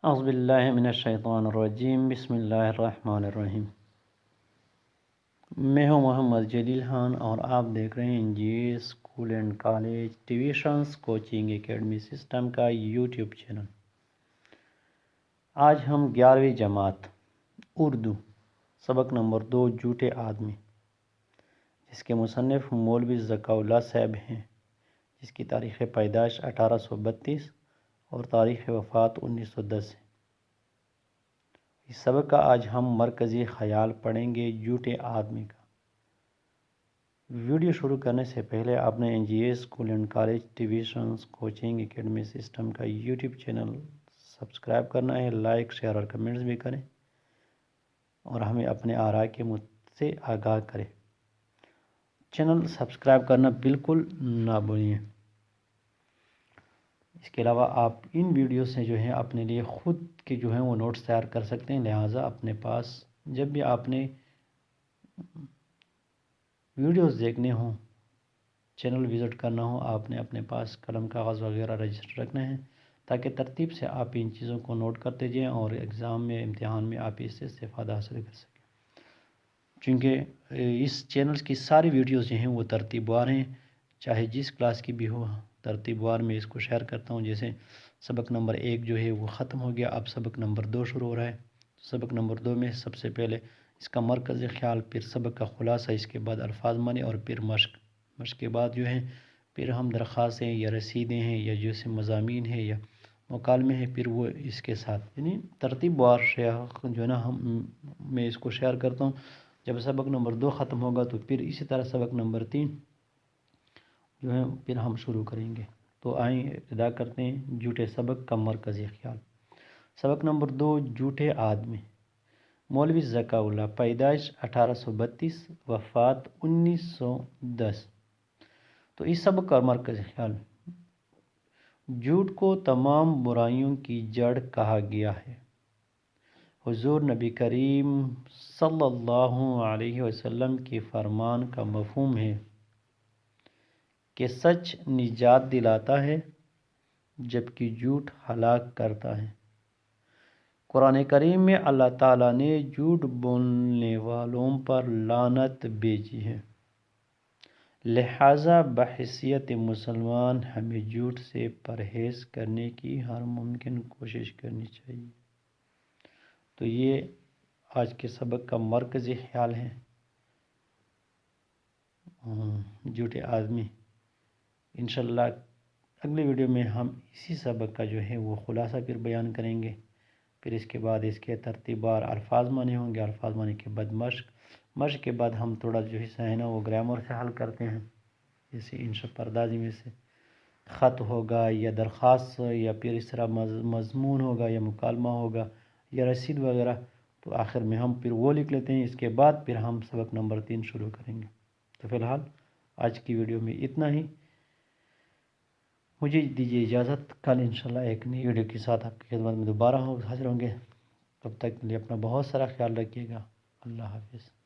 اعوذ باللہ من الشیطان الرجیم، بسم اللہ الرحمن الرحیم۔ میں ہوں محمد جلیل خان اور آپ دیکھ رہے ہیں جی school and college tuitions coaching academy system کا یوٹیوب چینل۔ آج ہم 11ویں جماعت اردو سبق نمبر 2 جھوٹے آدمی، جس کے مصنف مولوی ذکاء اللہ صاحب ہیں، جس کی تاریخ پیدائش 1832 اور تاریخ وفات 1910 ہے۔ اس سبق کا آج ہم مرکزی خیال پڑھیں گے جھوٹے آدمی کا۔ ویڈیو شروع کرنے سے پہلے آپ نے NGA school and college tuitions coaching academy system کا یوٹیوب چینل سبسکرائب کرنا ہے، لائک شیئر اور کمنٹس بھی کریں اور ہمیں اپنے آراء کے سے آگاہ کریں۔ چینل سبسکرائب کرنا بالکل نہ بھولیں۔ اس کے علاوہ آپ ان ویڈیو سے جو ہے اپنے لیے خود کے جو ہیں وہ نوٹس تیار کر سکتے ہیں، لہٰذا اپنے پاس جب بھی آپ نے ویڈیوز دیکھنے ہوں، چینل وزٹ کرنا ہو، آپ نے اپنے پاس قلم کاغذ وغیرہ رجسٹر رکھنا ہے تاکہ ترتیب سے آپ ان چیزوں کو نوٹ کرتے جائیں اور ایگزام میں امتحان میں آپ اس سے استفادہ حاصل کر سکیں۔ چونکہ اس چینل کی ساری ویڈیوز جو ہیں وہ ترتیب وار ہیں، چاہے جس کلاس کی بھی ہو، ترتیب وار میں اس کو شیئر کرتا ہوں۔ جیسے سبق نمبر 1 جو ہے وہ ختم ہو گیا، اب سبق نمبر 2 شروع ہو رہا ہے۔ سبق نمبر 2 میں سب سے پہلے اس کا مرکزی خیال، پھر سبق کا خلاصہ، اس کے بعد الفاظ معنی اور پھر مشق کے بعد جو ہے پھر ہم درخواستیں یا رسیدیں ہیں یا جیسے مضامین ہیں یا مکالمے ہیں، پھر وہ اس کے ساتھ یعنی ترتیب وار جو ہے نا میں اس کو شیئر کرتا ہوں۔ جب سبق نمبر 2 ختم ہوگا تو پھر اسی طرح سبق نمبر 3 جو ہے پھر ہم شروع کریں گے۔ تو آئیں ابتدا کرتے ہیں جھوٹے سبق کا مرکزی خیال۔ سبق نمبر 2 جھوٹے آدمی۔ مولوی ذکاء اللہ، پیدائش 1832، وفات 1910۔ تو اس سبق کا مرکزی خیال، جھوٹ کو تمام برائیوں کی جڑ کہا گیا ہے۔ حضور نبی کریم صلی اللہ علیہ وسلم کے فرمان کا مفہوم ہے کہ سچ نجات دلاتا ہے جبکہ جھوٹ ہلاک کرتا ہے۔ قرآن کریم میں اللہ تعالیٰ نے جھوٹ بولنے والوں پر لعنت بھیجی ہے، لہٰذا بحیثیت مسلمان ہمیں جھوٹ سے پرہیز کرنے کی ہر ممکن کوشش کرنی چاہیے۔ تو یہ آج کے سبق کا مرکزی خیال ہے، جھوٹے آدمی۔ انشاءاللہ اگلی ویڈیو میں ہم اسی سبق کا جو ہے وہ خلاصہ پھر بیان کریں گے، پھر اس کے بعد اس کے ترتیب بار الفاظ معنی ہوں گے، الفاظ معنی کے بعد مشق کے بعد ہم تھوڑا جو حصہ ہے نا وہ گرامر سے حل کرتے ہیں، جیسے انشاء پردازی میں سے خط ہوگا یا درخواست یا پھر اس طرح مضمون ہوگا یا مکالمہ ہوگا یا رسید وغیرہ، تو آخر میں ہم پھر وہ لکھ لیتے ہیں۔ اس کے بعد پھر ہم سبق نمبر 3 شروع کریں گے۔ تو فی الحال آج کی ویڈیو میں اتنا ہی، مجھے دیجیے اجازت، کل انشاءاللہ ایک نئی ویڈیو کے ساتھ آپ کی خدمت میں دوبارہ حاضر ہوں گے۔ تب تک کے لیے اپنا بہت سارا خیال رکھیے گا۔ اللہ حافظ۔